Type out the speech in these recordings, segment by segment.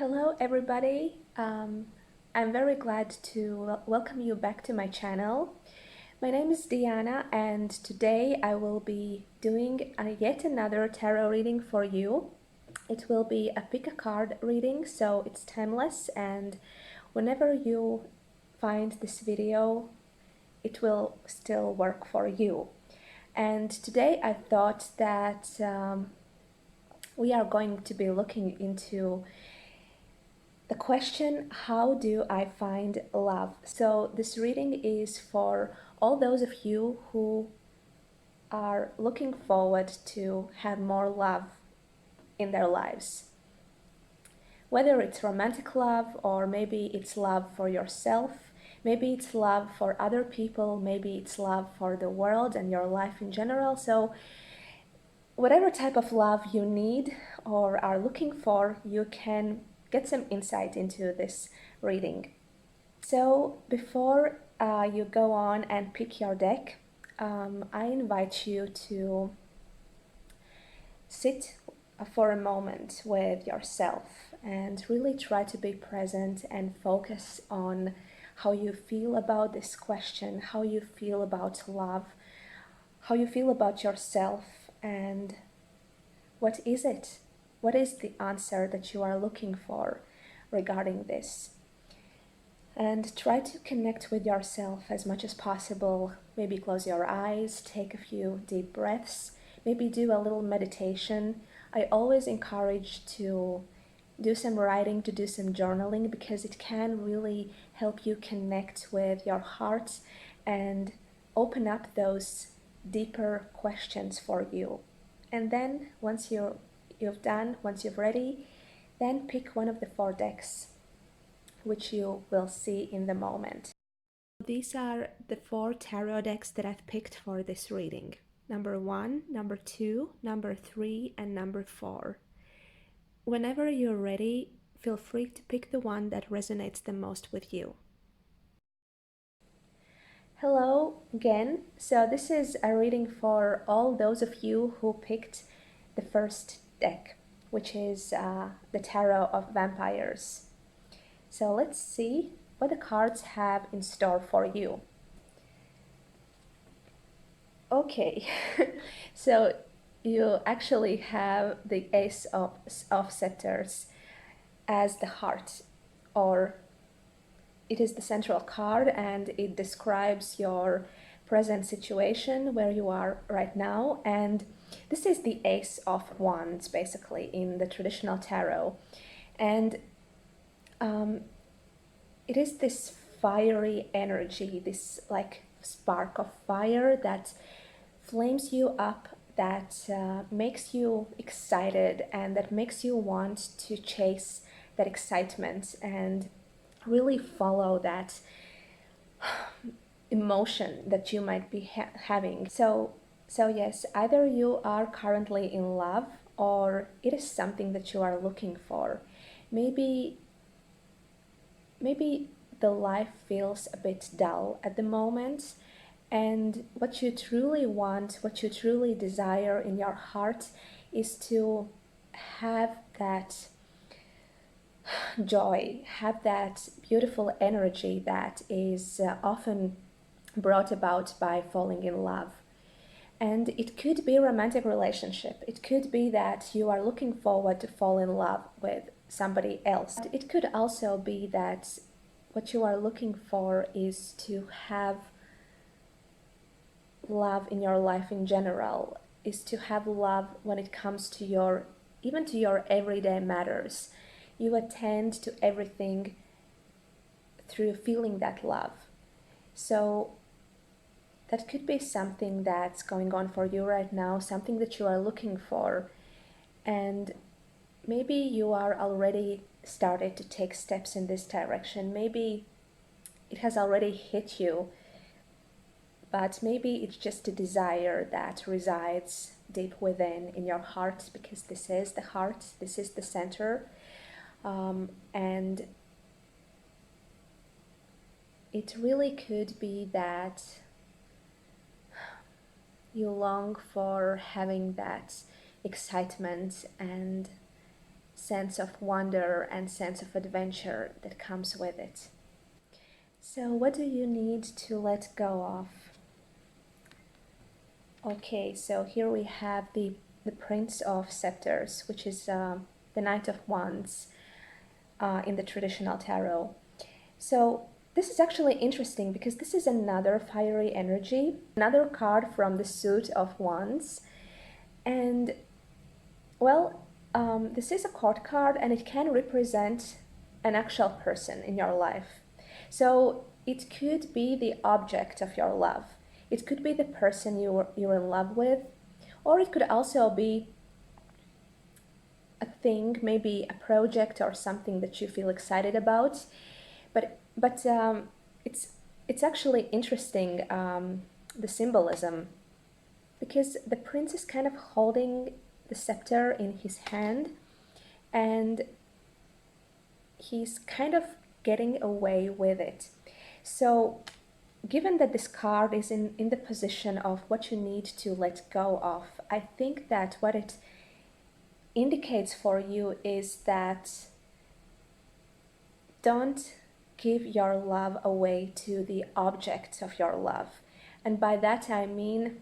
Hello everybody. I'm very glad to welcome you back to my channel. My name is Diana and today I will be doing yet another tarot reading for you. It will be a pick a card reading, so it's timeless, and whenever you find this video it will still work for you. And today I thought that we are going to be looking into the question, how do I find love? So this reading is for all those of you who are looking forward to have more love in their lives. Whether it's romantic love, or maybe it's love for yourself, maybe it's love for other people, maybe it's love for the world and your life in general. So whatever type of love you need or are looking for, you can get some insight into this reading. So before you go on and pick your deck, I invite you to sit for a moment with yourself and really try to be present and focus on how you feel about this question, how you feel about love, how you feel about yourself, and what is it? What is the answer that you are looking for regarding this? And try to connect with yourself as much as possible. Maybe close your eyes, take a few deep breaths, maybe do a little meditation. I always encourage to do some writing, to do some journaling, because it can really help you connect with your heart and open up those deeper questions for you. And then once you've done, once you're ready, then pick one of the four decks, which you will see in the moment. These are the four tarot decks that I've picked for this reading. Number 1, number 2, number 3, and number 4. Whenever you're ready, feel free to pick the one that resonates the most with you. Hello again. So this is a reading for all those of you who picked the first deck, which is the Tarot of Vampyres. So let's see what the cards have in store for you. Okay, so you actually have the Ace of Scepters as the heart, or it is the central card, and it describes your present situation, where you are right now. And this is the Ace of Wands, basically, in the traditional tarot. And it is this fiery energy, this like spark of fire that flames you up, that makes you excited, and that makes you want to chase that excitement and really follow that emotion that you might be having. So yes, either you are currently in love, or it is something that you are looking for. Maybe the life feels a bit dull at the moment, and what you truly want, what you truly desire in your heart, is to have that joy, have that beautiful energy that is often brought about by falling in love. And it could be a romantic relationship. It could be that you are looking forward to fall in love with somebody else. It could also be that what you are looking for is to have love in your life in general, is to have love when it comes to your, even to your everyday matters. You attend to everything through feeling that love. So that could be something that's going on for you right now, something that you are looking for. And maybe you are already started to take steps in this direction. Maybe it has already hit you, but maybe it's just a desire that resides deep within in your heart, because this is the heart, this is the center. And it really could be that you long for having that excitement and sense of wonder and sense of adventure that comes with it. So what do you need to let go of? Okay, so here we have the Prince of Scepters, which is the Knight of Wands in the traditional tarot. So this is actually interesting because this is another fiery energy, another card from the suit of Wands. And well, this is a court card and it can represent an actual person in your life. So it could be the object of your love. It could be the person you're in love with, or it could also be a thing, maybe a project or something that you feel excited about. But it's actually interesting, the symbolism, because the prince is kind of holding the scepter in his hand and he's kind of getting away with it. So given that this card is in the position of what you need to let go of, I think that what it indicates for you is that don't give your love away to the object of your love. And by that I mean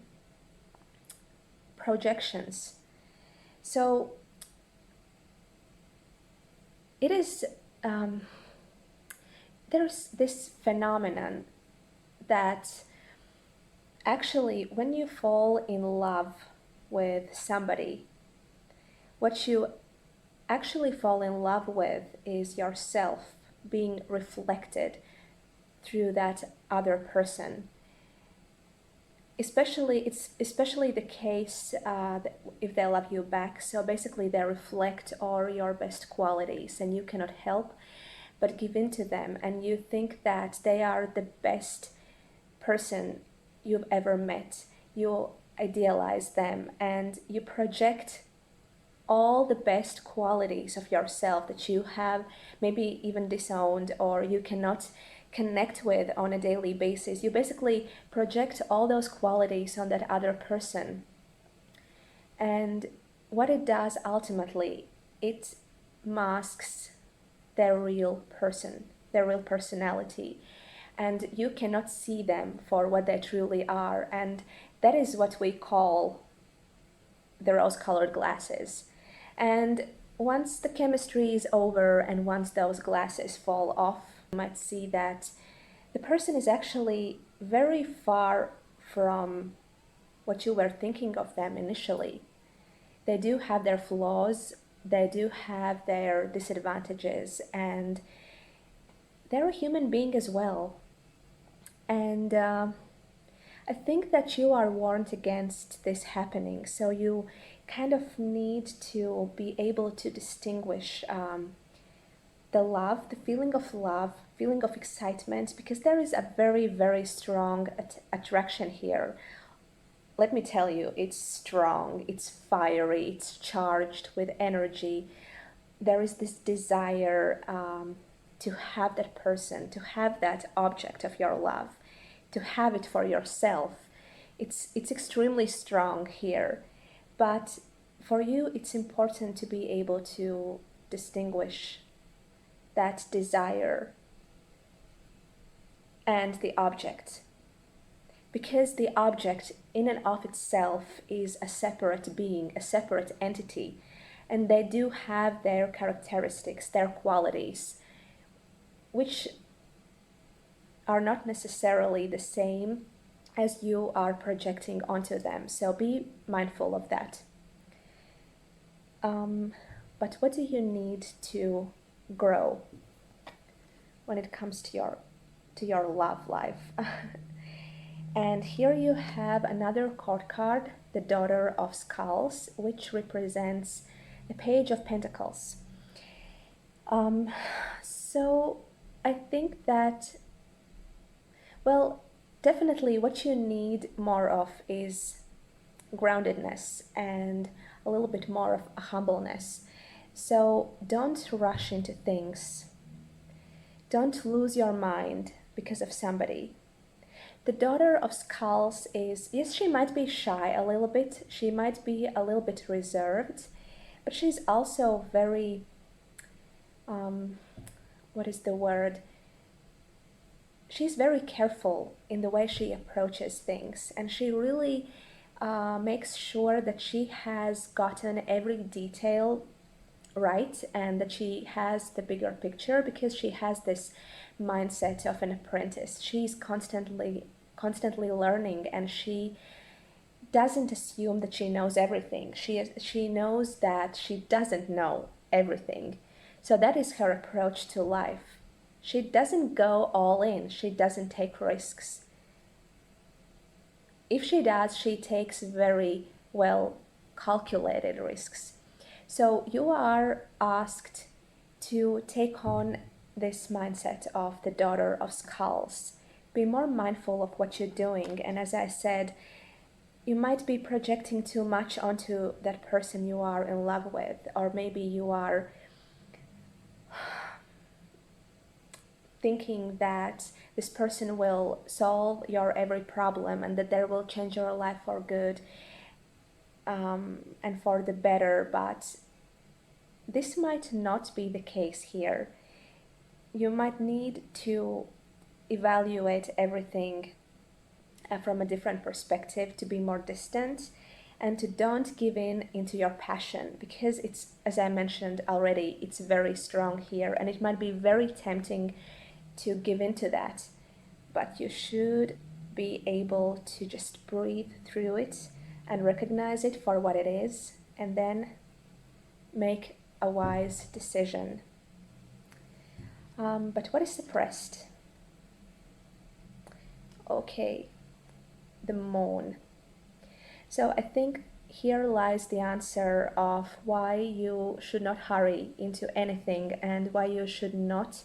projections. So it is, there's this phenomenon that actually when you fall in love with somebody, what you actually fall in love with is yourself being reflected through that other person. It's especially the case if they love you back. So basically they reflect all your best qualities and you cannot help but give in to them, and you think that they are the best person you've ever met. You idealize them and you project all the best qualities of yourself that you have maybe even disowned or you cannot connect with on a daily basis. You basically project all those qualities on that other person. And what it does ultimately, it masks their real person, their real personality. And you cannot see them for what they truly are. And that is what we call the rose-colored glasses. And once the chemistry is over and once those glasses fall off, you might see that the person is actually very far from what you were thinking of them initially. They do have their flaws, they do have their disadvantages, and they're a human being as well. And I think that you are warned against this happening, so you kind of need to be able to distinguish the love, the feeling of excitement, because there is a very, very strong attraction here. Let me tell you, it's strong, it's fiery, it's charged with energy. There is this desire to have that person, to have that object of your love, to have it for yourself. It's extremely strong here. But for you, it's important to be able to distinguish that desire and the object. Because the object in and of itself is a separate being, a separate entity, and they do have their characteristics, their qualities, which are not necessarily the same as you are projecting onto them. So be mindful of that. But what do you need to grow when it comes to your love life? And here you have another court card, the Daughter of Skulls, which represents the Page of Pentacles. So I think that, well, definitely what you need more of is groundedness and a little bit more of a humbleness. So don't rush into things. Don't lose your mind because of somebody. The Daughter of Skulls is, yes, she might be shy a little bit, she might be a little bit reserved, but she's also very what is the word? She's very careful in the way she approaches things, and she really makes sure that she has gotten every detail right and that she has the bigger picture, because she has this mindset of an apprentice. She's constantly learning, and she doesn't assume that she knows everything. She knows that she doesn't know everything. So that is her approach to life. She doesn't go all in. She doesn't take risks. If she does, she takes very well calculated risks. So you are asked to take on this mindset of the daughter of skulls. Be more mindful of what you're doing. And as I said, you might be projecting too much onto that person you are in love with, or maybe you are thinking that this person will solve your every problem and that they will change your life for good, and for the better, but this might not be the case here. You might need to evaluate everything from a different perspective, to be more distant, and to don't give in into your passion, because it's, as I mentioned already, it's very strong here, and it might be very tempting to give into that, but you should be able to just breathe through it and recognize it for what it is, and then make a wise decision. But what is suppressed? Okay, the moon. So I think here lies the answer of why you should not hurry into anything and why you should not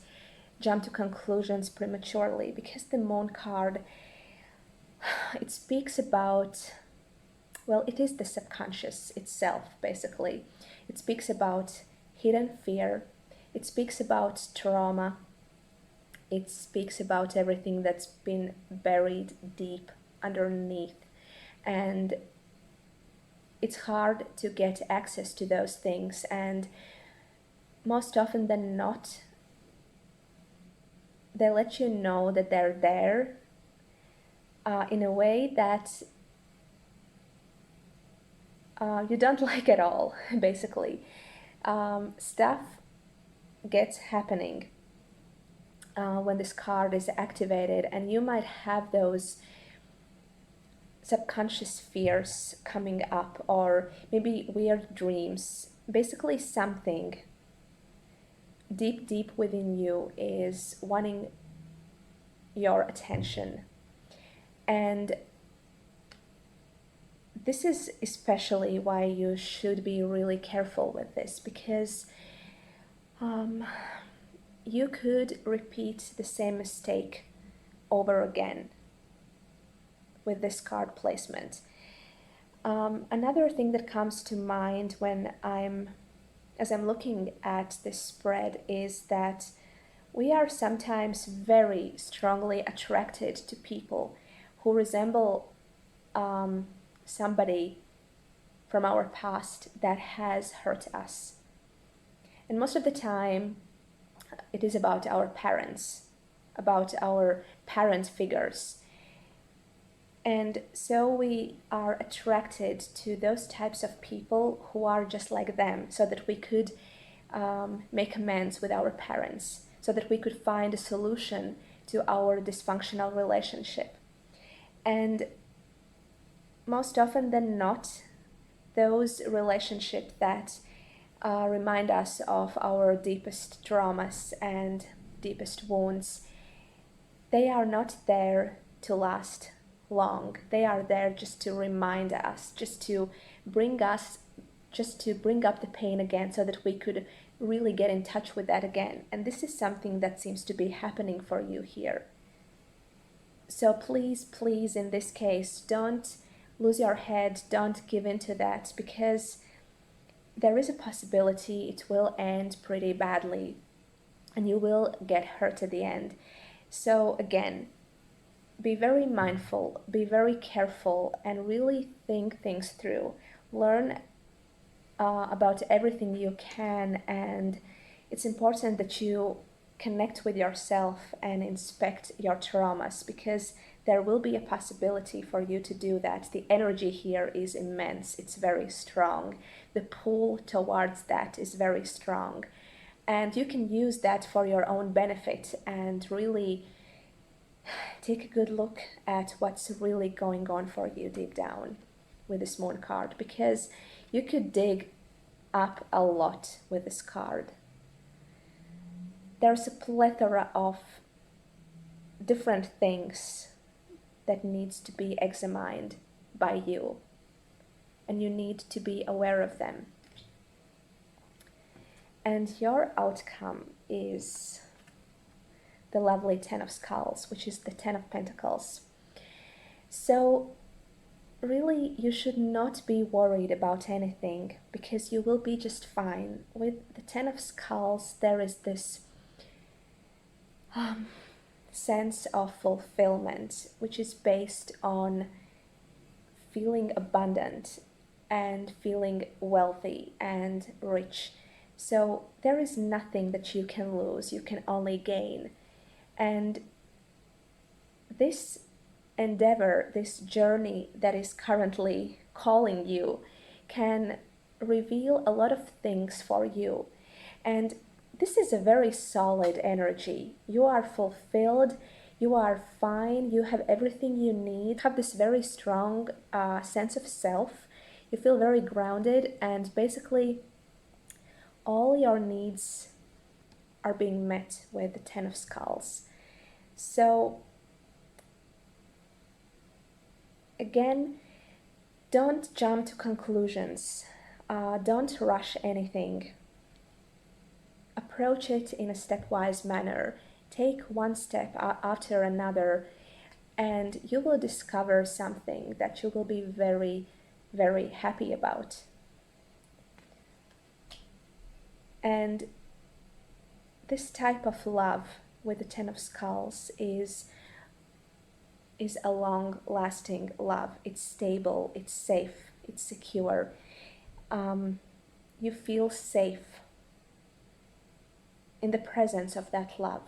jump to conclusions prematurely, because the moon card, it speaks about, well, it is the subconscious itself, basically. It speaks about hidden fear. It speaks about trauma. It speaks about everything that's been buried deep underneath. And it's hard to get access to those things. And most often than not, they let you know that they're there in a way that you don't like at all, basically. Stuff gets happening when this card is activated, and you might have those subconscious fears coming up, or maybe weird dreams. Basically, something deep within you is wanting your attention. And this is especially why you should be really careful with this, because you could repeat the same mistake over again with this card placement. Another thing that comes to mind as I'm looking at this spread is that we are sometimes very strongly attracted to people who resemble somebody from our past that has hurt us. And most of the time, it is about our parents, about our parent figures. And so we are attracted to those types of people who are just like them, so that we could make amends with our parents, so that we could find a solution to our dysfunctional relationship. And most often than not, those relationships that remind us of our deepest traumas and deepest wounds, they are not there to last long. They are there just to remind us, just to bring up the pain again, so that we could really get in touch with that again. And this is something that seems to be happening for you here. So please, in this case, don't lose your head, don't give in to that, because there is a possibility it will end pretty badly and you will get hurt at the end. So again, be very mindful, be very careful, and really think things through. Learn about everything you can, and it's important that you connect with yourself and inspect your traumas, because there will be a possibility for you to do that. The energy here is immense, it's very strong. The pull towards that is very strong. And you can use that for your own benefit and really take a good look at what's really going on for you deep down with this moon card, because you could dig up a lot with this card. There's a plethora of different things that needs to be examined by you, and you need to be aware of them. And your outcome is the lovely Ten of Skulls, which is the Ten of Pentacles. So really, you should not be worried about anything, because you will be just fine. With the Ten of Skulls, there is this sense of fulfillment, which is based on feeling abundant and feeling wealthy and rich. So there is nothing that you can lose, you can only gain. And this endeavor, this journey that is currently calling you, can reveal a lot of things for you. And this is a very solid energy. You are fulfilled, you are fine, you have everything you need. You have this very strong sense of self. You feel very grounded, and basically all your needs are being met with the Ten of Skulls. So again, don't jump to conclusions. Don't rush anything. Approach it in a stepwise manner. Take one step after another, and you will discover something that you will be very, very happy about. And this type of love with the Ten of Skulls is a long-lasting love. It's stable, it's safe, it's secure. You feel safe in the presence of that love.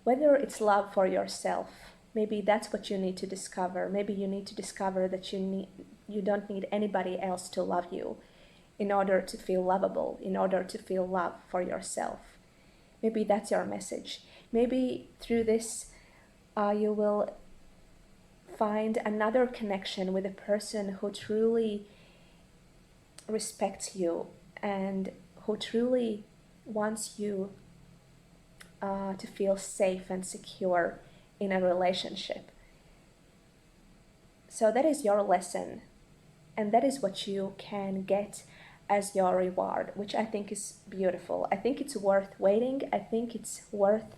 Whether it's love for yourself, maybe that's what you need to discover. Maybe you need to discover that you don't need anybody else to love you in order to feel lovable, in order to feel love for yourself. Maybe that's your message. Maybe through this you will find another connection with a person who truly respects you and who truly wants you to feel safe and secure in a relationship. So that is your lesson, and that is what you can get as your reward, which I think is beautiful. I think it's worth waiting. I think it's worth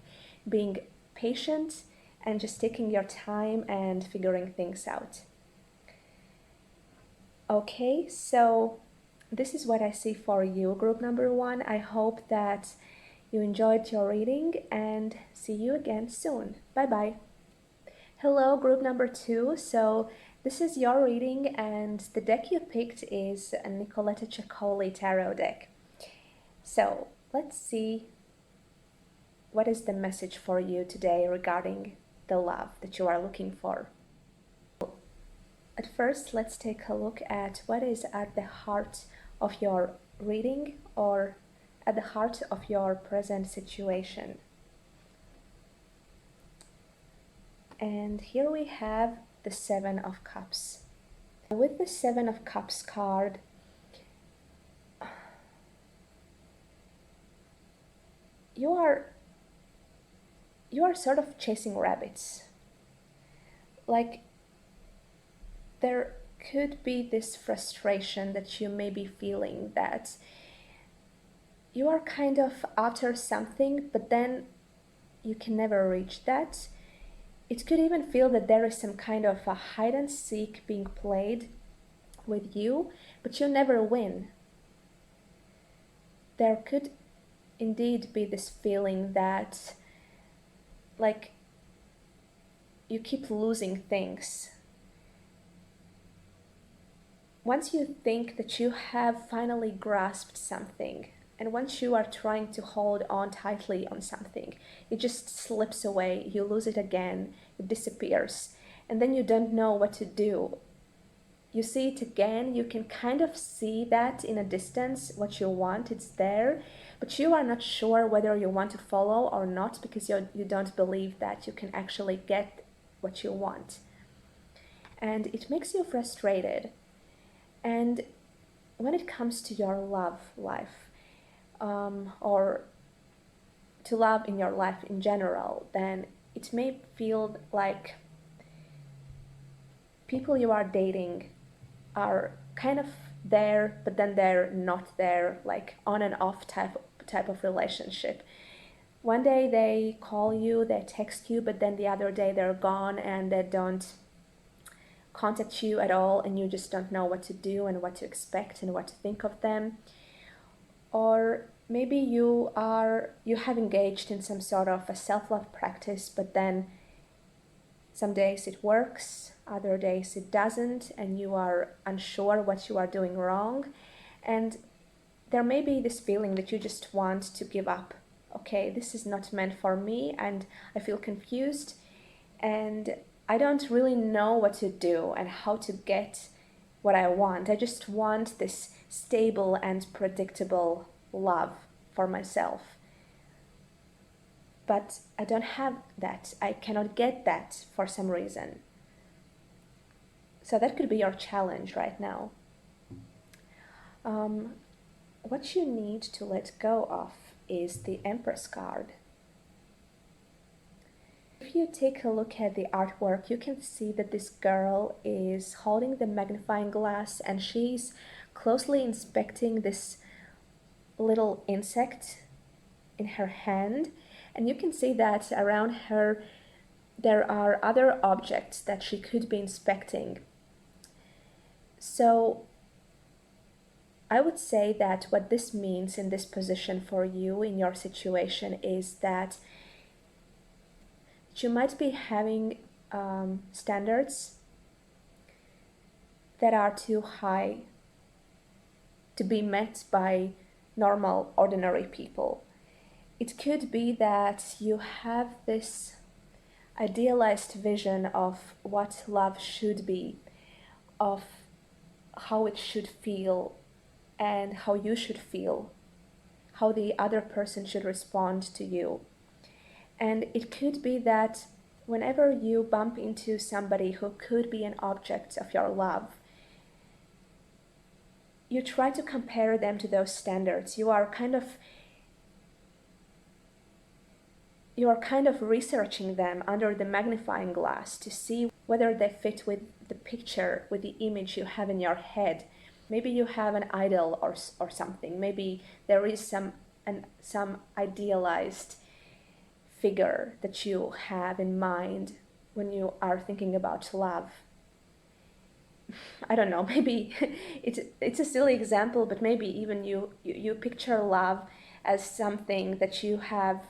being patient and just taking your time and figuring things out. Okay, so this is what I see for you, group number 1. I hope that you enjoyed your reading, and see you again soon. Bye-bye. Hello, group number 2. So this is your reading, and the deck you picked is a Nicoletta Ceccoli tarot deck. So let's see what is the message for you today regarding the love that you are looking for. At first, let's take a look at what is at the heart of your reading, or at the heart of your present situation. And here we have the Seven of Cups. With the Seven of Cups card, you are sort of chasing rabbits. Like, there could be this frustration that you may be feeling, that you are kind of after something, but then you can never reach that. It could even feel that there is some kind of a hide and seek being played with you, but you never win. There could indeed be this feeling that, like, you keep losing things. Once you think that you have finally grasped something, And once you are trying to hold on tightly on something, it just slips away, you lose it again, it disappears, and then you don't know what to do. You see it again, you can kind of see that in a distance, what you want, it's there, but you are not sure whether you want to follow or not, because you don't believe that you can actually get what you want. And it makes you frustrated. And when it comes to your love life, or to love in your life in general, then it may feel like people you are dating are kind of there, but then they're not there, like on and off type of relationship. One day they call you, they text you, but then the other day they're gone and they don't contact you at all, and you just don't know what to do and what to expect and what to think of them. Or maybe you have engaged in some sort of a self-love practice, but then some days it works, other days it doesn't, and you are unsure what you are doing wrong. And there may be this feeling that you just want to give up. Okay, this is not meant for me, and I feel confused, and I don't really know what to do and how to get what I want. I just want this stable and predictable love for myself. But I don't have that. I cannot get that for some reason. So that could be your challenge right now. What you need to let go of is the Empress card. If you take a look at the artwork, you can see that this girl is holding the magnifying glass and she's closely inspecting this little insect in her hand. And you can see that around her there are other objects that she could be inspecting. So I would say that what this means in this position for you in your situation is that you might be having standards that are too high to be met by normal, ordinary people. It could be that you have this idealized vision of what love should be, of how it should feel, and how you should feel, how the other person should respond to you. And it could be that whenever you bump into somebody who could be an object of your love, you try to compare them to those standards. You are kind of researching them under the magnifying glass to see whether they fit with the picture, with the image you have in your head. Maybe you have an idol or something. Maybe there is some idealized figure that you have in mind when you are thinking about love. I don't know, maybe it's a silly example, but maybe even you picture love as something that you have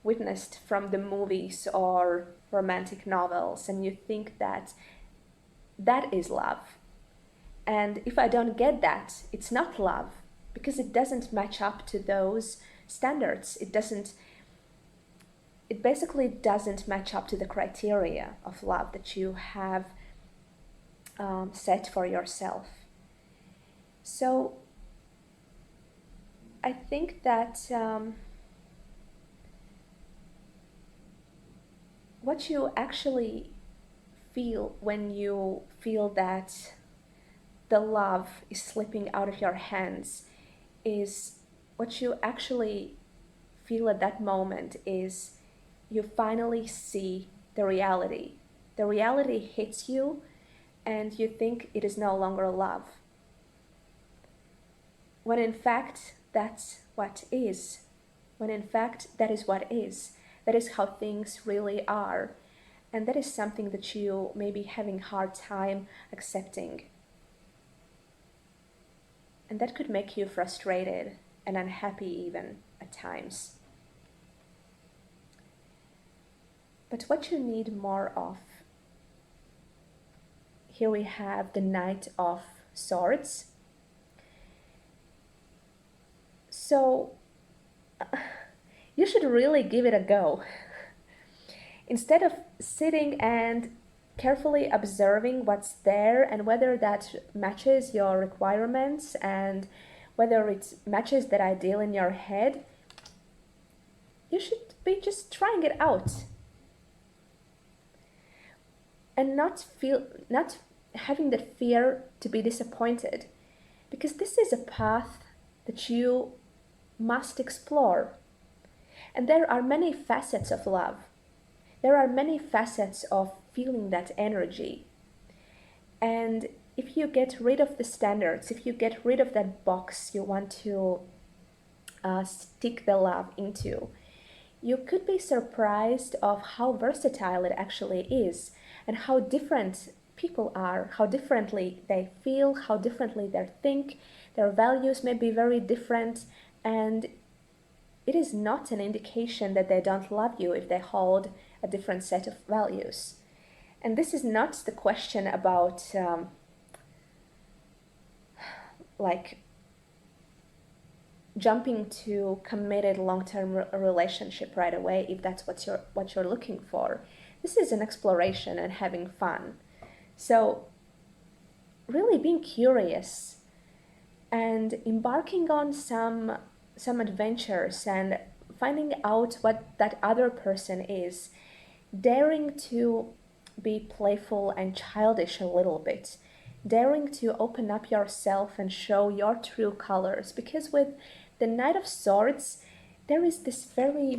witnessed from the movies or romantic novels, and you think that that is love. And if I don't get that, it's not love, because it doesn't match up to those standards. It basically doesn't match up to the criteria of love that you have set for yourself. So I think that what you actually feel when you feel that the love is slipping out of your hands is what you actually feel at that moment is you finally see the reality. The reality hits you and you think it is no longer love. When in fact, that's what is. When in fact, that is what is. That is how things really are. And that is something that you may be having a hard time accepting. And that could make you frustrated and unhappy even at times. But what you need more of, here we have the Knight of Swords. So you should really give it a go. Instead of sitting and carefully observing what's there and whether that matches your requirements and whether it matches that ideal in your head, you should be just trying it out and not having the fear to be disappointed, because this is a path that you must explore. And there are many facets of love. There are many facets of feeling that energy. And if you get rid of the standards, if you get rid of that box you want to stick the love into, you could be surprised of how versatile it actually is and how different people are, how differently they feel, how differently they think. Their values may be very different, and it is not an indication that they don't love you if they hold a different set of values. And this is not the question about like jumping to committed long-term relationship right away if that's what you're looking for. This is an exploration and having fun. So really being curious and embarking on some adventures and finding out what that other person is, daring to be playful and childish a little bit, daring to open up yourself and show your true colors, because with the Knight of Swords, there is this very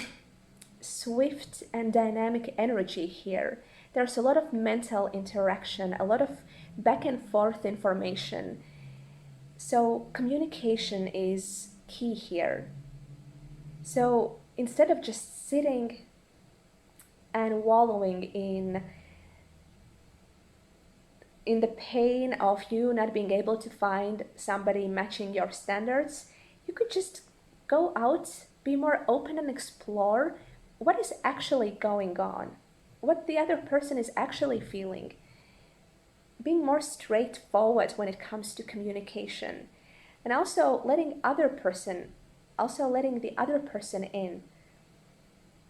swift and dynamic energy here. There's a lot of mental interaction, a lot of back and forth information. So communication is key here. So instead of just sitting and wallowing in the pain of you not being able to find somebody matching your standards, you could just go out, be more open, and explore what is actually going on, what the other person is actually feeling. Being more straightforward when it comes to communication, and also letting the other person in,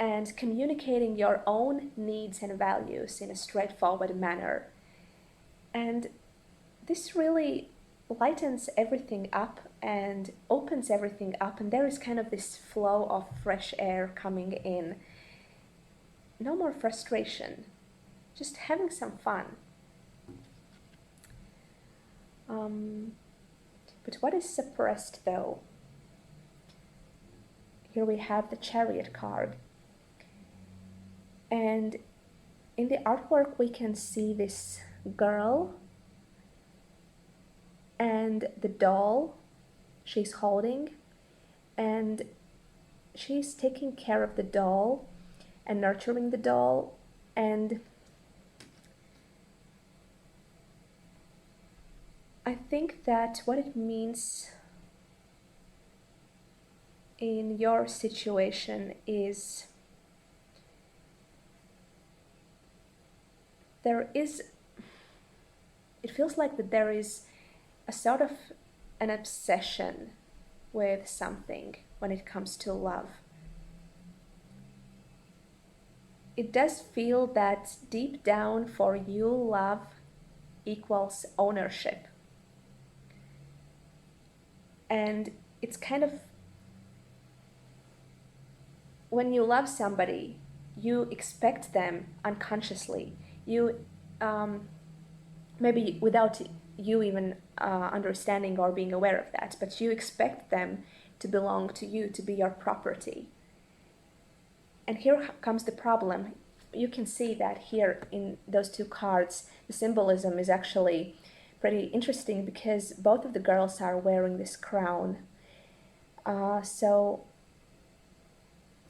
and communicating your own needs and values in a straightforward manner. And this really lightens everything up and opens everything up, and there is kind of this flow of fresh air coming in. No more frustration, just having some fun. But what is suppressed though? Here we have the Chariot card. And in the artwork we can see this girl and the doll she's holding, and she's taking care of the doll and nurturing the doll. And I think that what it means in your situation is it feels like that there is a sort of an obsession with something when it comes to love. It does feel that deep down for you, love equals ownership. And it's kind of, when you love somebody, you expect them unconsciously. You, maybe without you even understanding or being aware of that, but you expect them to belong to you, to be your property. And here comes the problem. You can see that here in those two cards, the symbolism is actually pretty interesting because both of the girls are wearing this crown. So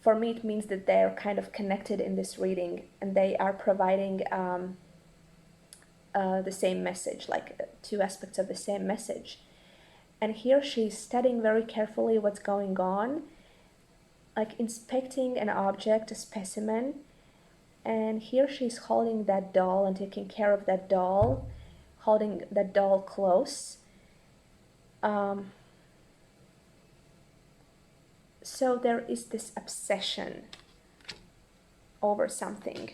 for me, it means that they're kind of connected in this reading, and they are providing the same message, like two aspects of the same message. And here she's studying very carefully what's going on, like inspecting an object, a specimen. And here she's holding that doll and taking care of that doll, holding that doll So there is this obsession over something.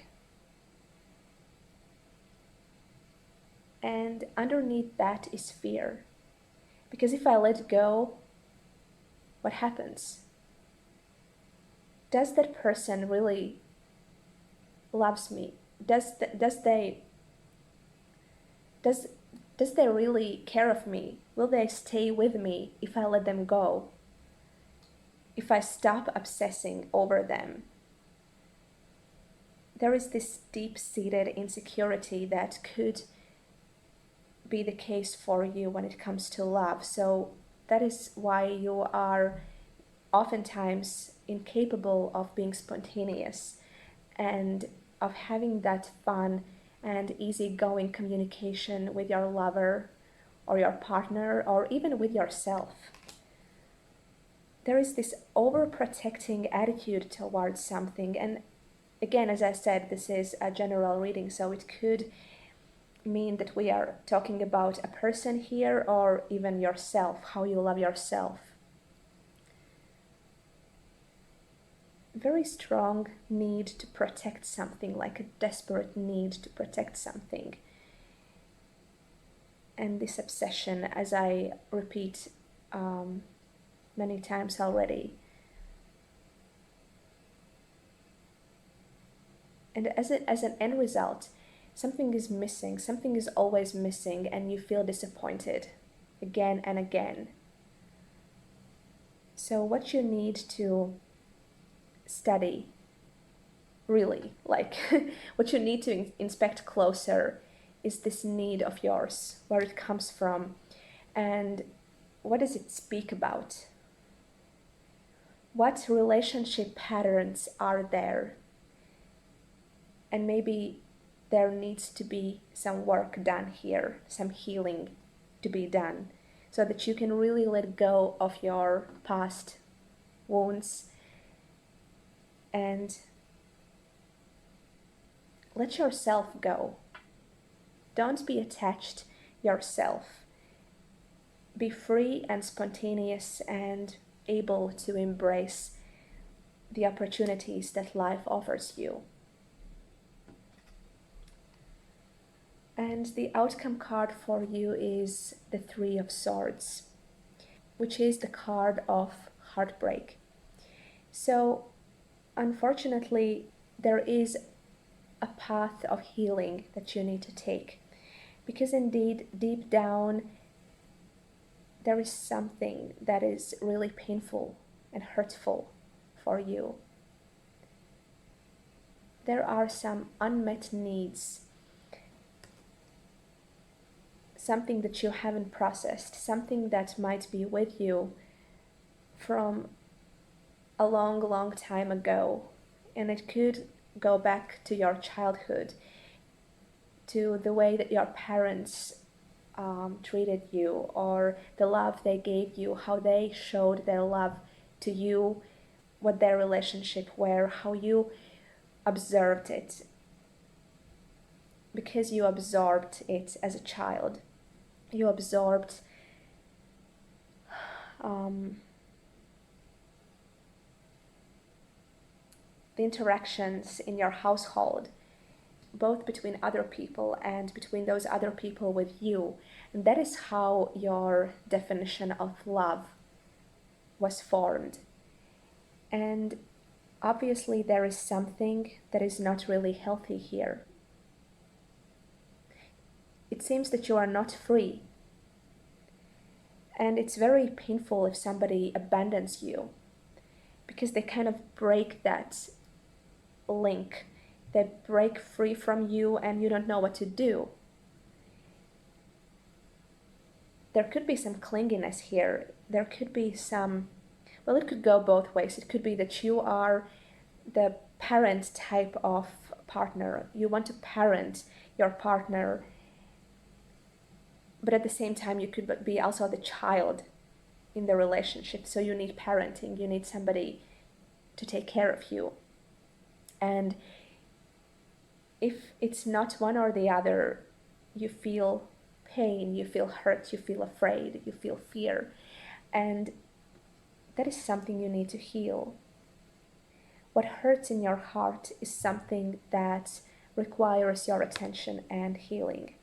And underneath that is fear. Because if I let go, what happens? Does that person really loves me? Does they really care of me? Will they stay with me if I let them go? If I stop obsessing over them? There is this deep-seated insecurity that could be the case for you when it comes to love. So that is why you are oftentimes incapable of being spontaneous and of having that fun and easygoing communication with your lover or your partner or even with yourself. There is this overprotecting attitude towards something, and again, as I said, this is a general reading, so it could mean that we are talking about a person here or even yourself, how you love yourself. Very strong need to protect something, like a desperate need to protect something. And this obsession, as I repeat many times already. And as an end result, something is missing, something is always missing, and you feel disappointed again and again. So what you need to study, really, like what you need to inspect closer is this need of yours, where it comes from, and what does it speak about? What relationship patterns are there? And maybe there needs to be some work done here, some healing to be done, so that you can really let go of your past wounds and let yourself go. Don't be attached yourself. Be free and spontaneous and able to embrace the opportunities that life offers you. And the outcome card for you is the Three of Swords, which is the card of heartbreak. So, unfortunately, there is a path of healing that you need to take, because indeed, deep down, there is something that is really painful and hurtful for you. There are some unmet needs, something that you haven't processed, something that might be with you from a long, long time ago. And it could go back to your childhood, to the way that your parents treated you, or the love they gave you, how they showed their love to you, what their relationship were, how you observed it, because you absorbed it as a child. You absorbed the interactions in your household, both between other people and between those other people with you. And that is how your definition of love was formed. And obviously there is something that is not really healthy here. It seems that you are not free. And it's very painful if somebody abandons you, because they kind of break that link. They break free from you and you don't know what to do. There could be some clinginess here. There could be some, well, it could go both ways. It could be that you are the parent type of partner. You want to parent your partner, but at the same time you could be also the child in the relationship. So you need parenting, you need somebody to take care of you. And if it's not one or the other, you feel pain, you feel hurt, you feel afraid, you feel fear. And that is something you need to heal. What hurts in your heart is something that requires your attention and healing.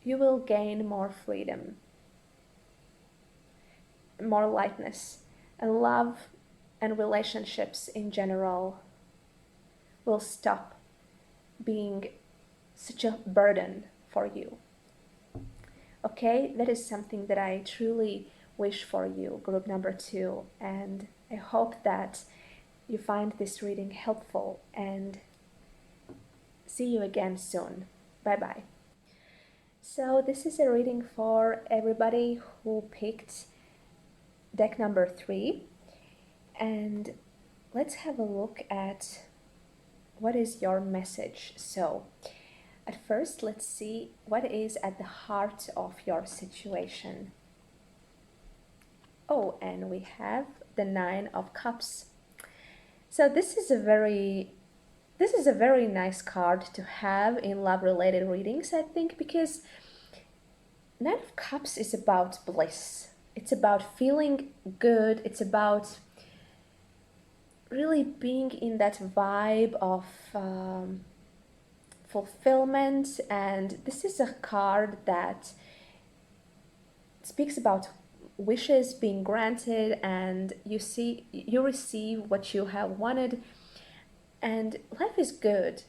You will gain more freedom, more lightness, and love and relationships in general will stop being such a burden for you. Okay, that is something that I truly wish for you, group number 2, and I hope that you find this reading helpful, and see you again soon. Bye bye. So this is a reading for everybody who picked deck number 3, and let's have a look at what is your message. So at first, let's see what is at the heart of your situation. Oh, and we have the 9 of Cups. So this is a very nice card to have in love-related readings, I think, because 9 of Cups is about bliss. It's about feeling good. It's about really being in that vibe of fulfillment, and this is a card that speaks about wishes being granted, and you receive what you have wanted, and life is good.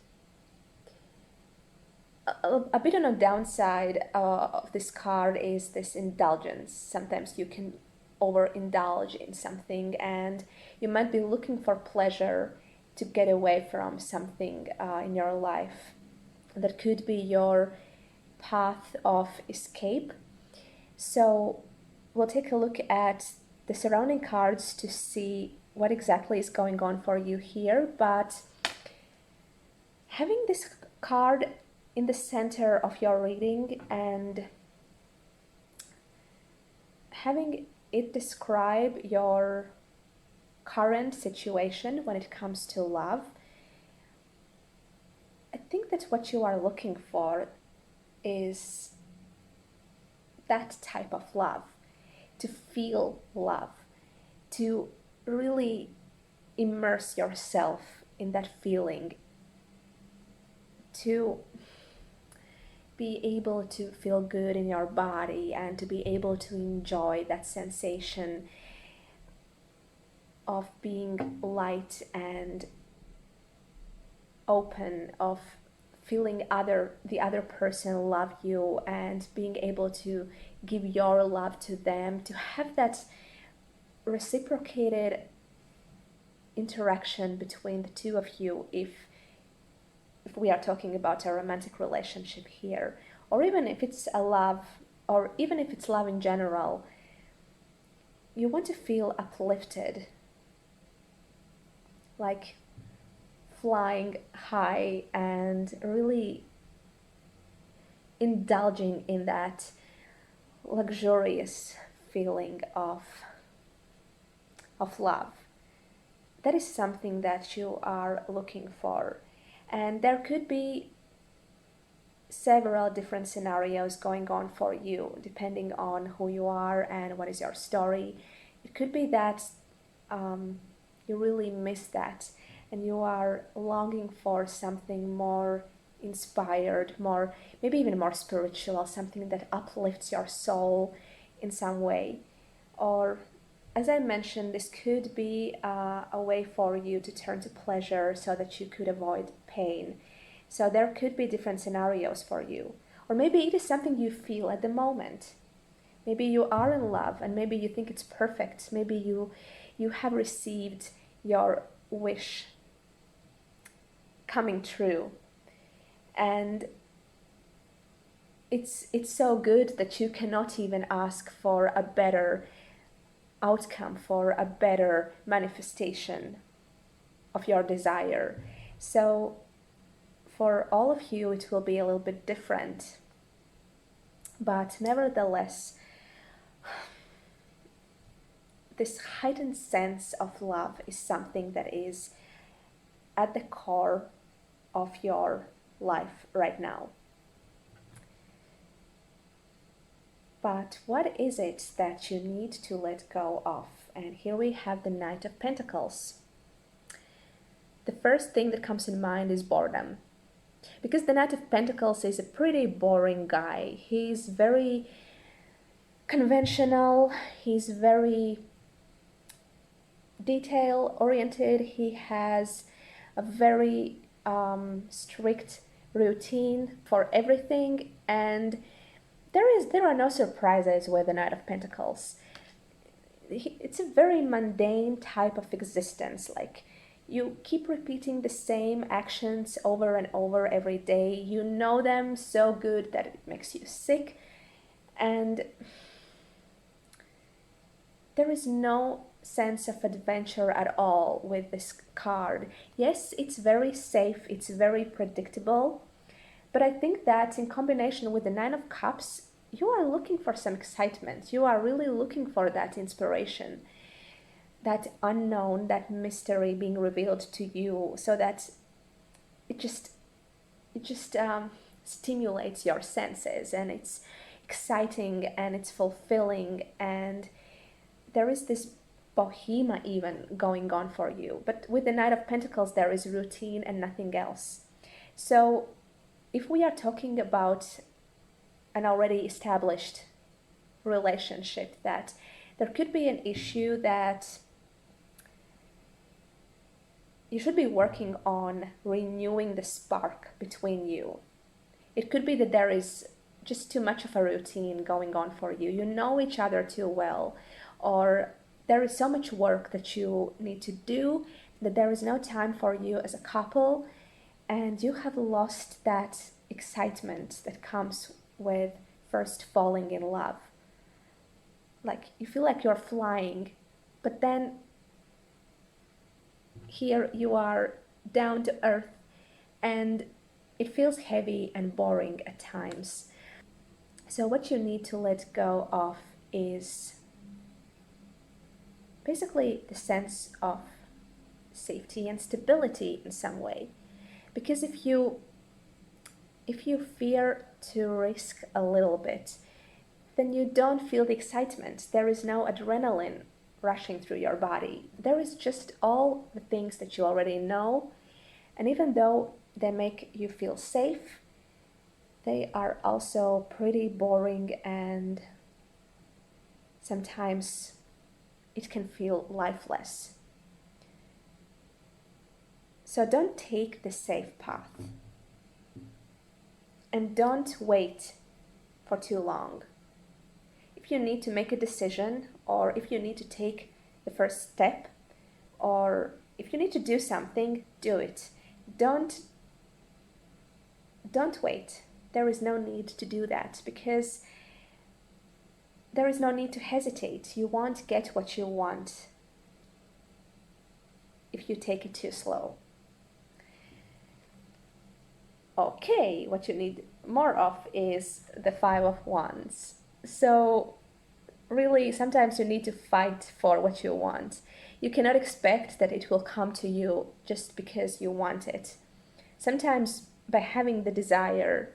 A bit on a downside of this card is this indulgence. Sometimes you can overindulge in something, and you might be looking for pleasure to get away from something in your life. That could be your path of escape. So we'll take a look at the surrounding cards to see what exactly is going on for you here. But having this card in the center of your reading and having it describe your current situation when it comes to love, I think that what you are looking for is that type of love, to feel love, to really immerse yourself in that feeling, to be able to feel good in your body and to be able to enjoy that sensation of being light and open, of feeling the other person love you and being able to give your love to them, to have that reciprocated interaction between the two of you, if we are talking about a romantic relationship here, or even if it's a love, or even if it's love in general. You want to feel uplifted, like flying high and really indulging in that luxurious feeling of love. That is something that you are looking for. And there could be several different scenarios going on for you, depending on who you are and what is your story. It could be that you really miss that and you are longing for something more inspired, more, maybe even more spiritual, something that uplifts your soul in some way. Or, as I mentioned, this could be a way for you to turn to pleasure so that you could avoid pain. So there could be different scenarios for you. Or maybe it is something you feel at the moment. Maybe you are in love and maybe you think it's perfect. Maybe you have received your wish coming true. And it's so good that you cannot even ask for a better outcome, for a better manifestation of your desire. So for all of you, it will be a little bit different. But nevertheless, this heightened sense of love is something that is at the core of your life right now. But what is it that you need to let go of? And here we have the Knight of Pentacles. The first thing that comes in mind is boredom. Because the Knight of Pentacles is a pretty boring guy. He's very conventional. He's very detail-oriented. He has a very strict routine for everything, and there are no surprises with the Knight of Pentacles. It's a very mundane type of existence. Like, you keep repeating the same actions over and over every day. You know them so good that it makes you sick, and there is no sense of adventure at all with this card. Yes, it's very safe, it's very predictable, but I think that in combination with the Nine of Cups, you are looking for some excitement. You are really looking for that inspiration, that unknown, that mystery being revealed to you, so that it just stimulates your senses, and it's exciting and it's fulfilling, and there is this bohemia even going on for you. But with the Knight of Pentacles, there is routine and nothing else. So if we are talking about an already established relationship, that there could be an issue that you should be working on renewing the spark between you. It could be that there is just too much of a routine going on for you. You know each other too well, or there is so much work that you need to do that there is no time for you as a couple, and you have lost that excitement that comes with first falling in love. Like, you feel like you're flying, but then here you are down to earth, and it feels heavy and boring at times. So what you need to let go of is basically the sense of safety and stability in some way. Because if you fear to risk a little bit, then you don't feel the excitement. There is no adrenaline rushing through your body. There is just all the things that you already know, and even though they make you feel safe, they are also pretty boring, and sometimes it can feel lifeless. So don't take the safe path, and don't wait for too long. If you need to make a decision, or if you need to take the first step, or if you need to do something, do it. Don't wait. There is no need to do that, because there is no need to hesitate. You won't get what you want if you take it too slow. Okay, what you need more of is the Five of Wands. So really, sometimes you need to fight for what you want. You cannot expect that it will come to you just because you want it. Sometimes by having the desire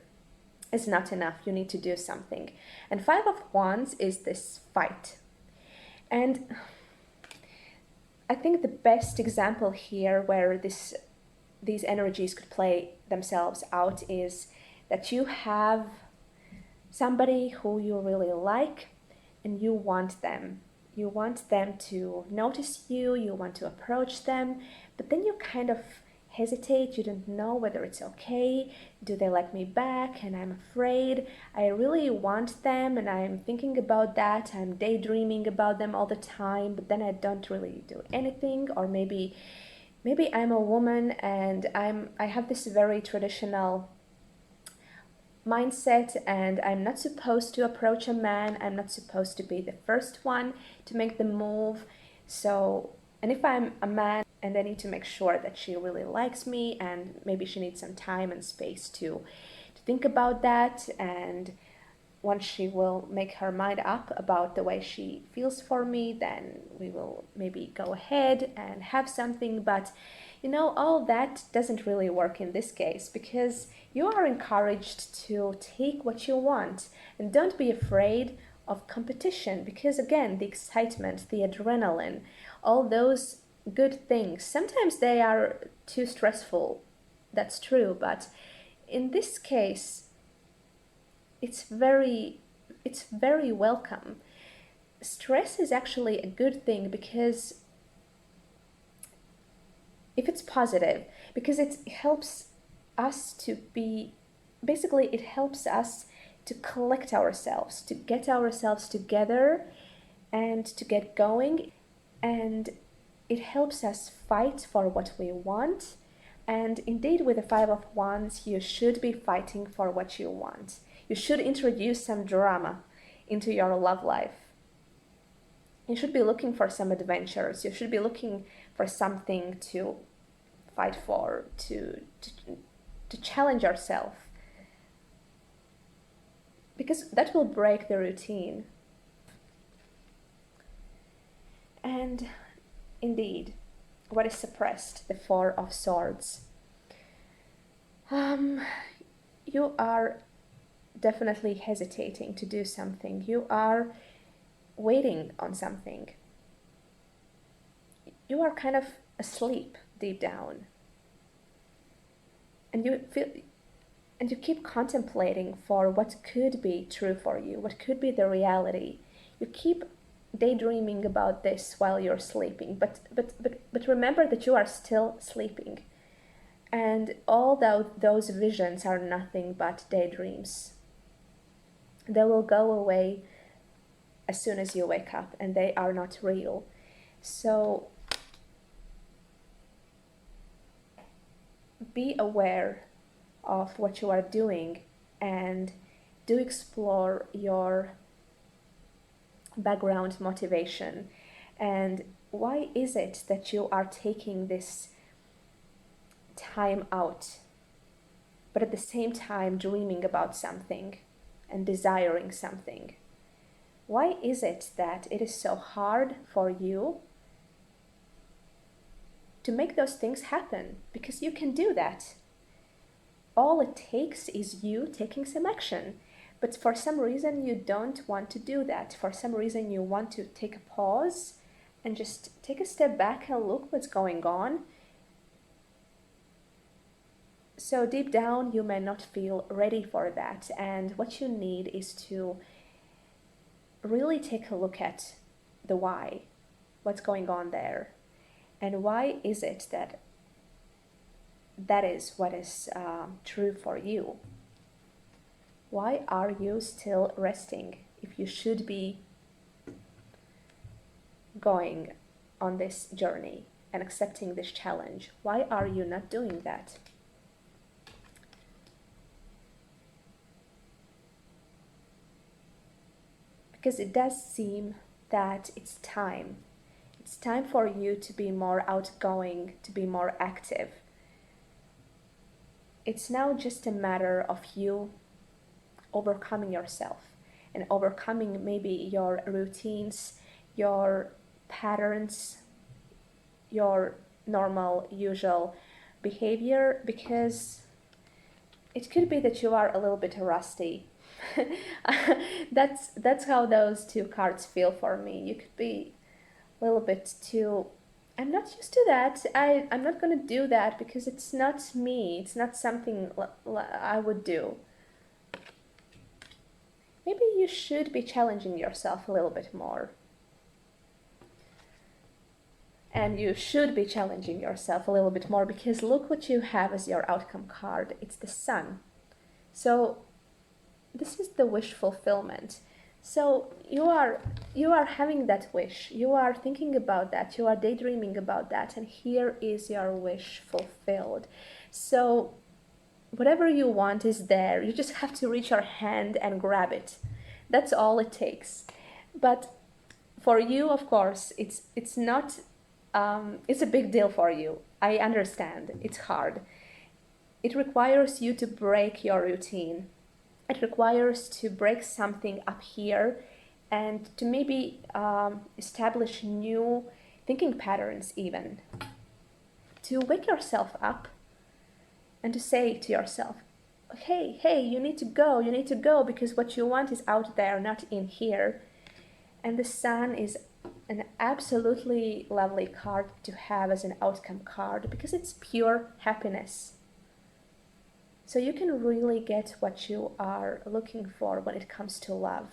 is not enough. You need to do something. And Five of Wands is this fight. And I think the best example here where these energies could play themselves out is that you have somebody who you really like, and you want them. You want them to notice you, you want to approach them, but then you kind of hesitate. You don't know whether it's okay. Do they like me back? And I'm afraid. I really want them, and I'm thinking about that. I'm daydreaming about them all the time, but then I don't really do anything. Or maybe I'm a woman and I have this very traditional mindset, and I'm not supposed to approach a man. I'm not supposed to be the first one to make the move. So, and if I'm a man and I need to make sure that she really likes me, and maybe she needs some time and space to think about that, and once she will make her mind up about the way she feels for me, then we will maybe go ahead and have something. But All that doesn't really work in this case because you are encouraged to take what you want and don't be afraid of competition because, again, the excitement, the adrenaline, all those good things, sometimes they are too stressful. That's true, but in this case, it's very welcome. Stress is actually a good thing because if it's positive, because it helps us to be, basically it helps us to collect ourselves, to get ourselves together and to get going, and it helps us fight for what we want. And indeed, with the Five of Wands, you should be fighting for what you want. You should introduce some drama into your love life. You should be looking for some adventures. You should be looking for something to fight for, to challenge yourself. Because that will break the routine. And indeed, what is suppressed? The Four of Swords. You are definitely hesitating to do something. You are waiting on something. You are kind of asleep deep down. And you keep contemplating for what could be true for you, what could be the reality. You keep daydreaming about this while you're sleeping, but remember that you are still sleeping, and all those visions are nothing but daydreams. They will go away as soon as you wake up, and they are not real. So be aware of what you are doing and do explore your background motivation, and why is it that you are taking this time out, but at the same time dreaming about something and desiring something? Why is it that it is so hard for you to make those things happen? Because you can do that. All it takes is you taking some action. But for some reason you don't want to do that. For some reason you want to take a pause and just take a step back and look what's going on. So deep down you may not feel ready for that, and what you need is to really take a look at the why, what's going on there, and why is it that that is what is true for you. Why are you still resting if you should be going on this journey and accepting this challenge? Why are you not doing that? Because it does seem that it's time. It's time for you to be more outgoing, to be more active. It's now just a matter of you overcoming yourself and overcoming maybe your routines, your patterns, your normal, usual behavior, because it could be that you are a little bit rusty. That's how those two cards feel for me. You could be a little bit too, I'm not used to that. I'm not going to do that because it's not me. It's not something I would do. Maybe you should be challenging yourself a little bit more. And you should be challenging yourself a little bit more, because look what you have as your outcome card. It's the Sun. So this is the wish fulfillment. So you are having that wish. You are thinking about that. You are daydreaming about that. And here is your wish fulfilled. So whatever you want is there. You just have to reach your hand and grab it. That's all it takes. But for you, of course, it's not. It's a big deal for you. I understand. It's hard. It requires you to break your routine. It requires to break something up here and to maybe establish new thinking patterns even. to wake yourself up and to say to yourself, hey, you need to go because what you want is out there, not in here. And the sun is an absolutely lovely card to have as an outcome card because it's pure happiness. So you can really get what you are looking for when it comes to love.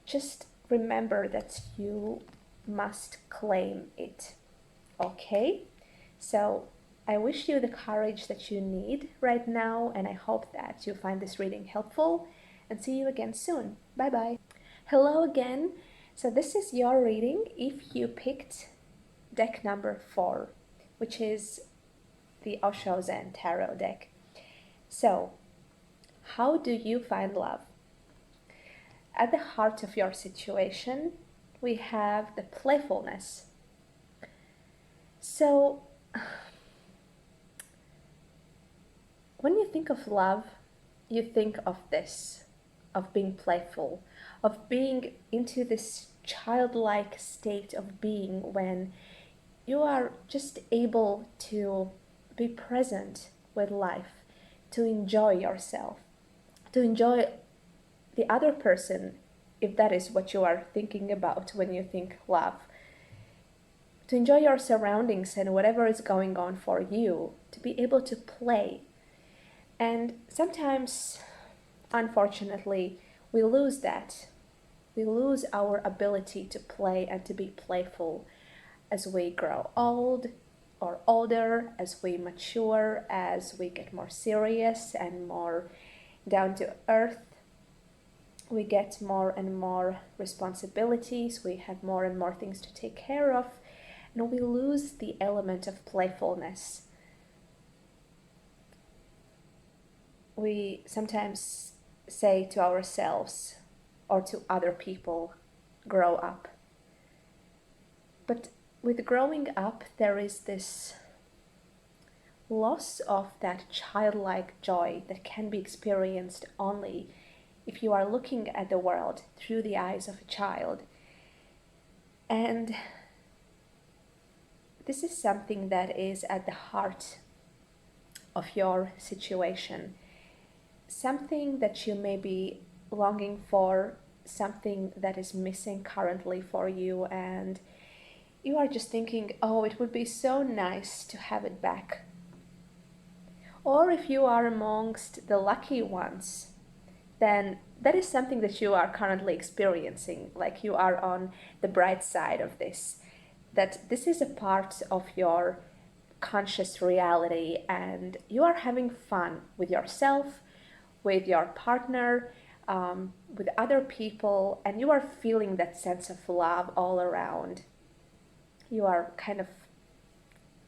Just remember that you must claim it, okay? So I wish you the courage that you need right now, and I hope that you find this reading helpful, and see you again soon. Bye bye. Hello again. So this is your reading if you picked deck number 4, which is the Osho Zen Tarot deck. So, how do you find love? At the heart of your situation, we have the playfulness. So, when you think of love, you think of this, of being playful, of being into this childlike state of being when you are just able to be present with life, to enjoy yourself, to enjoy the other person, if that is what you are thinking about when you think love, to enjoy your surroundings and whatever is going on for you, to be able to play. And sometimes, unfortunately, we lose that. We lose our ability to play and to be playful as we grow old or older, as we mature, as we get more serious and more down to earth. We get more and more responsibilities, we have more and more things to take care of, and we lose the element of playfulness. We sometimes say to ourselves or to other people, grow up. But with growing up, there is this loss of that childlike joy that can be experienced only if you are looking at the world through the eyes of a child. And this is something that is at the heart of your situation. Something that you may be longing for, something that is missing currently for you, and you are just thinking, oh, it would be so nice to have it back. Or if you are amongst the lucky ones, then that is something that you are currently experiencing, like you are on the bright side of this, that this is a part of your conscious reality and you are having fun with yourself, with your partner, with other people, and you are feeling that sense of love all around. You are kind of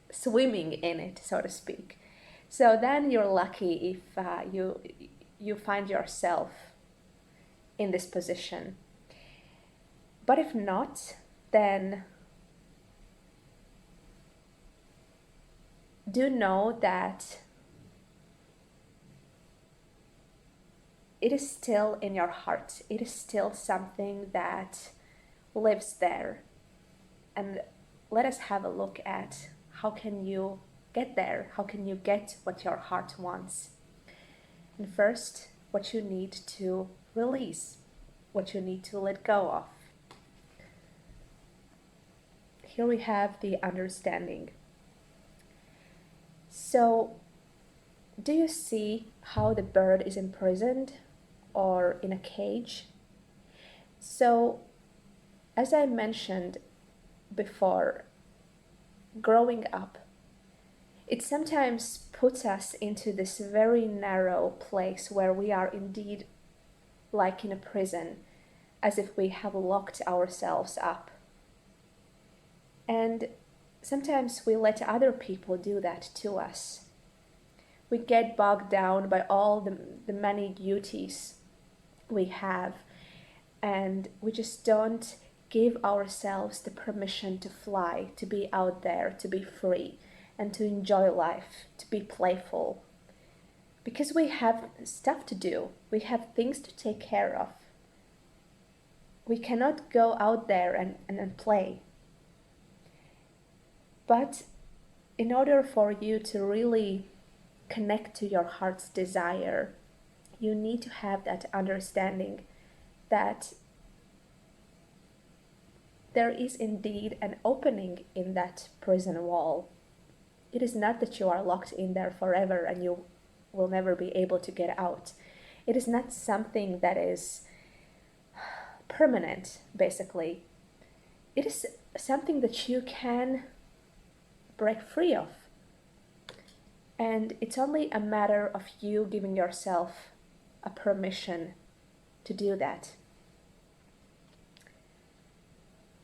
swimming in it, so to speak. So then you're lucky if you find yourself in this position. But if not, then do know that it is still in your heart. It is still something that lives there. And let us have a look at how can you get there? How can you get what your heart wants? And first, what you need to release, what you need to let go of. Here we have the understanding. So, do you see how the bird is imprisoned or in a cage? So, as I mentioned before, growing up, it sometimes puts us into this very narrow place where we are indeed like in a prison, as if we have locked ourselves up. And sometimes we let other people do that to us. We get bogged down by all the many duties we have, and we just don't give ourselves the permission to fly, to be out there, to be free, and to enjoy life, to be playful. Because we have stuff to do, we have things to take care of. We cannot go out there and play. But in order for you to really connect to your heart's desire, you need to have that understanding that there is indeed an opening in that prison wall. It is not that you are locked in there forever and you will never be able to get out. It is not something that is permanent, basically. It is something that you can break free of. And it's only a matter of you giving yourself a permission to do that.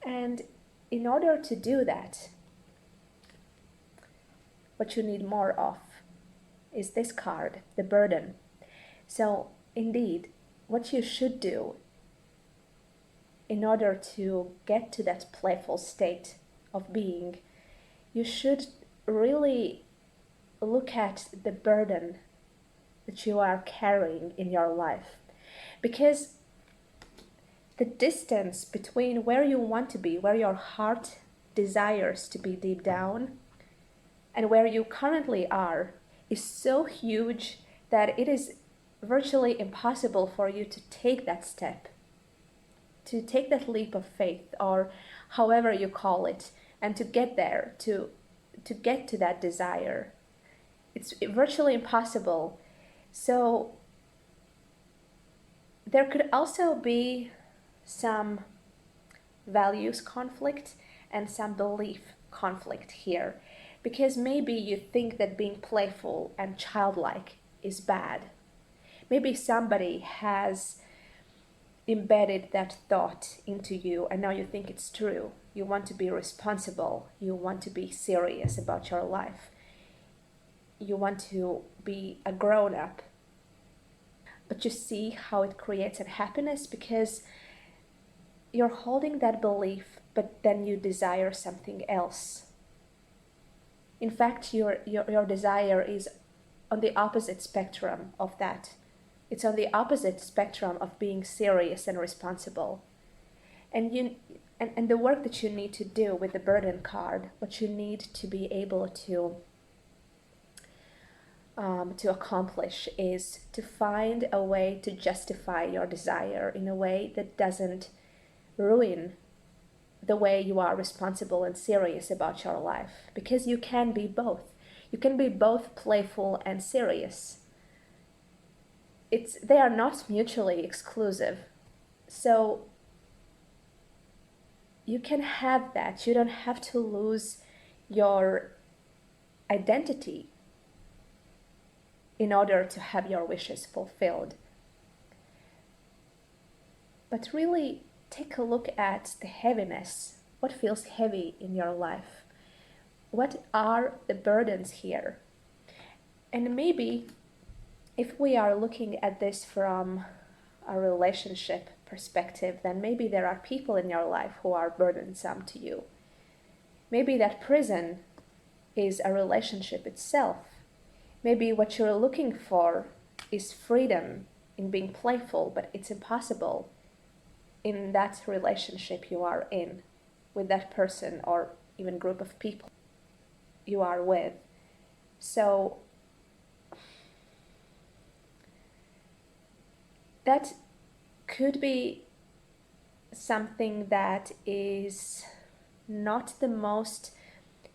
And in order to do that, what you need more of is this card, the burden. So indeed, what you should do in order to get to that playful state of being, you should really look at the burden that you are carrying in your life. Because the distance between where you want to be, where your heart desires to be deep down, and where you currently are, is so huge that it is virtually impossible for you to take that step, to take that leap of faith, or however you call it, and to get there, to get to that desire. It's virtually impossible. So there could also be some values conflict and some belief conflict here, because maybe you think that being playful and childlike is bad. Maybe somebody has embedded that thought into you and now you think it's true. You want to be responsible. You want to be serious about your life. You want to be a grown-up. But you see how it creates unhappiness, because you're holding that belief, but then you desire something else. In fact, your desire is on the opposite spectrum of that. It's on the opposite spectrum of being serious and responsible. And the work that you need to do with the burden card, what you need to be able to accomplish, is to find a way to justify your desire in a way that doesn't ruin the way you are responsible and serious about your life. Because you can be both. You can be both playful and serious. They are not mutually exclusive. So you can have that. You don't have to lose your identity in order to have your wishes fulfilled. But really take a look at the heaviness. What feels heavy in your life? What are the burdens here? And maybe if we are looking at this from a relationship perspective, then maybe there are people in your life who are burdensome to you. Maybe that prison is a relationship itself. Maybe what you're looking for is freedom in being playful, but it's impossible in that relationship you are in, with that person or even group of people you are with. So that could be something that is not the most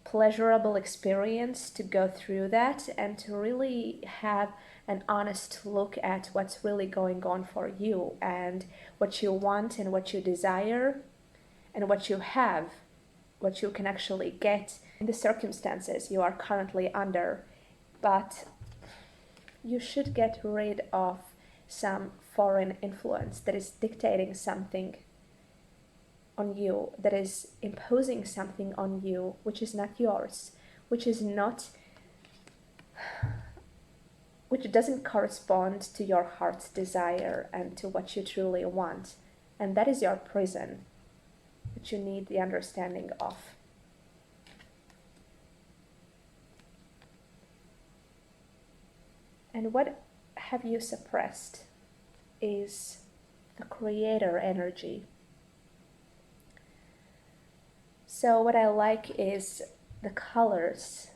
pleasurable experience to go through that, and to really have an honest look at what's really going on for you and what you want and what you desire and what you have, what you can actually get in the circumstances you are currently under. But you should get rid of some foreign influence that is dictating something on you, that is imposing something on you which is not yours, which doesn't correspond to your heart's desire and to what you truly want. And that is your prison, which you need the understanding of. And what have you suppressed is the creator energy. So what I like is the colors.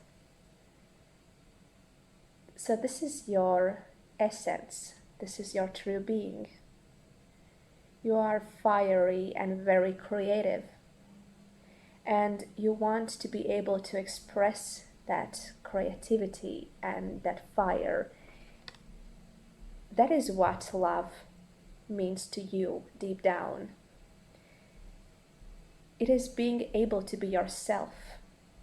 So this is your essence. This is your true being. You are fiery and very creative. And you want to be able to express that creativity and that fire. That is what love means to you deep down. It is being able to be yourself.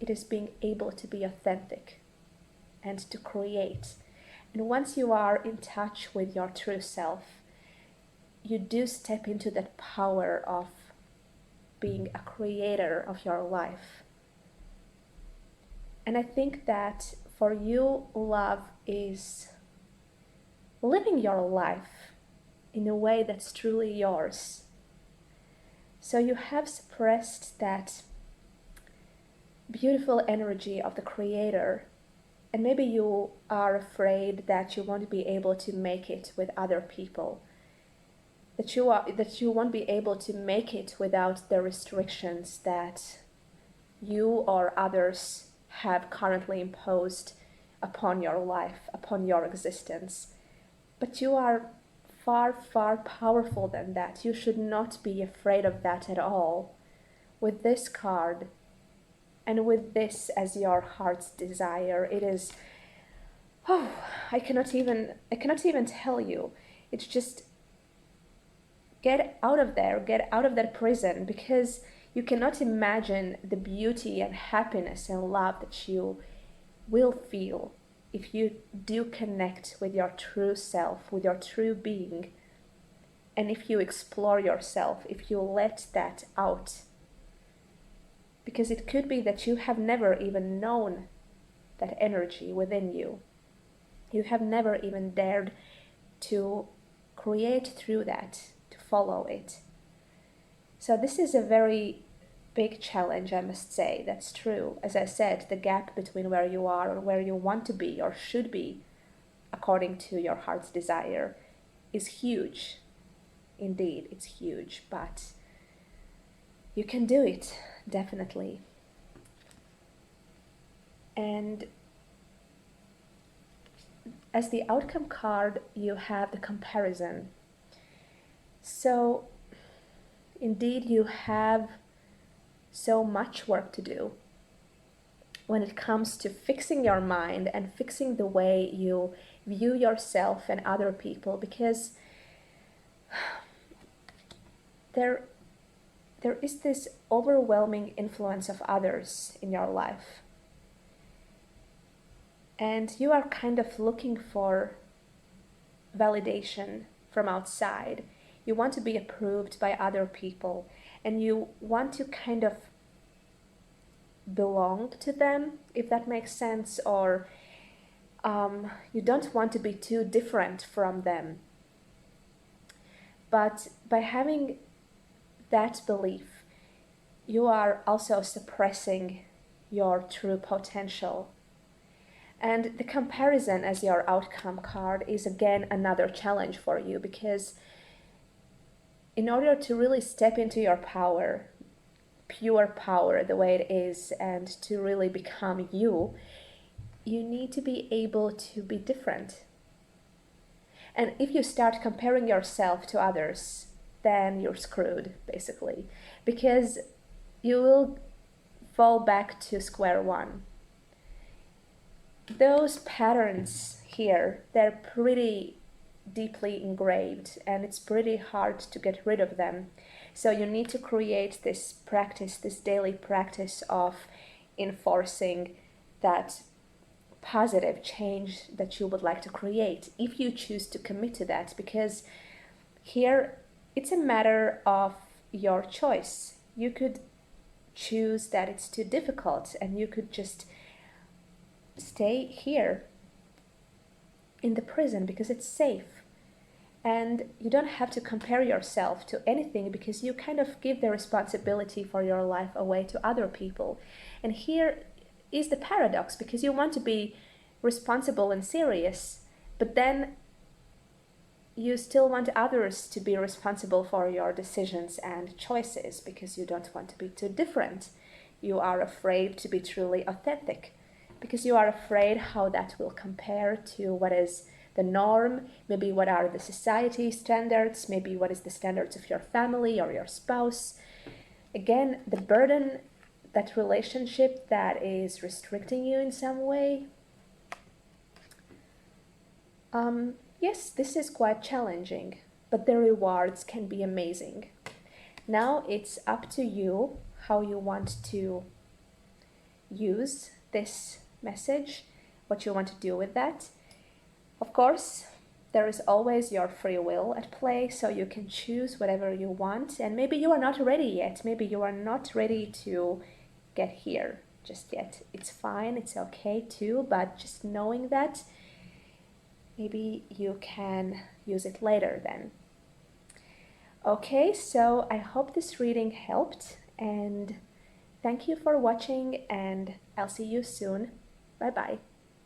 It is being able to be authentic and to create. And once you are in touch with your true self, you do step into that power of being a creator of your life. And I think that for you, love is living your life in a way that's truly yours. So you have suppressed that beautiful energy of the creator, and maybe you are afraid that you won't be able to make it with other people, that you won't be able to make it without the restrictions that you or others have currently imposed upon your life, upon your existence. But you are far, far powerful than that. You should not be afraid of that at all. With this card, and with this as your heart's desire, it is, I cannot even tell you. It's just, get out of there, get out of that prison, because you cannot imagine the beauty and happiness and love that you will feel if you do connect with your true self, with your true being, and if you explore yourself, if you let that out. Because it could be that you have never even known that energy within you. You have never even dared to create through that, to follow it. So this is a very big challenge, I must say. That's true. As I said, the gap between where you are and where you want to be or should be, according to your heart's desire, is huge. Indeed, it's huge, but you can do it, definitely. And as the outcome card, you have the comparison. So, indeed, you have so much work to do when it comes to fixing your mind and fixing the way you view yourself and other people, because there is this overwhelming influence of others in your life. And you are kind of looking for validation from outside. You want to be approved by other people, and you want to kind of belong to them, if that makes sense, or you don't want to be too different from them. But by having that belief, you are also suppressing your true potential. And the comparison as your outcome card is again another challenge for you, because in order to really step into your power, pure power the way it is, and to really become you, you need to be able to be different. And if you start comparing yourself to others, then you're screwed, basically, because you will fall back to square one. Those patterns here, they're pretty deeply engraved, and it's pretty hard to get rid of them. So you need to create this practice, this daily practice of enforcing that positive change that you would like to create, if you choose to commit to that, because here it's a matter of your choice. You could choose that it's too difficult, and you could just stay here in the prison because it's safe. And you don't have to compare yourself to anything, because you kind of give the responsibility for your life away to other people. And here is the paradox, because you want to be responsible and serious, but then you still want others to be responsible for your decisions and choices, because you don't want to be too different. you are afraid to be truly authentic, because you are afraid how that will compare to what is the norm, maybe what are the society standards, maybe what is the standards of your family or your spouse. Again, the burden, that relationship that is restricting you in some way. Yes, this is quite challenging, but the rewards can be amazing. Now it's up to you how you want to use this message, what you want to do with that. Of course, there is always your free will at play, so you can choose whatever you want, and maybe you are not ready yet. Maybe you are not ready to get here just yet. It's fine, it's okay too, but just knowing that, maybe you can use it later then. Okay, so I hope this reading helped, and thank you for watching, and I'll see you soon. Bye bye.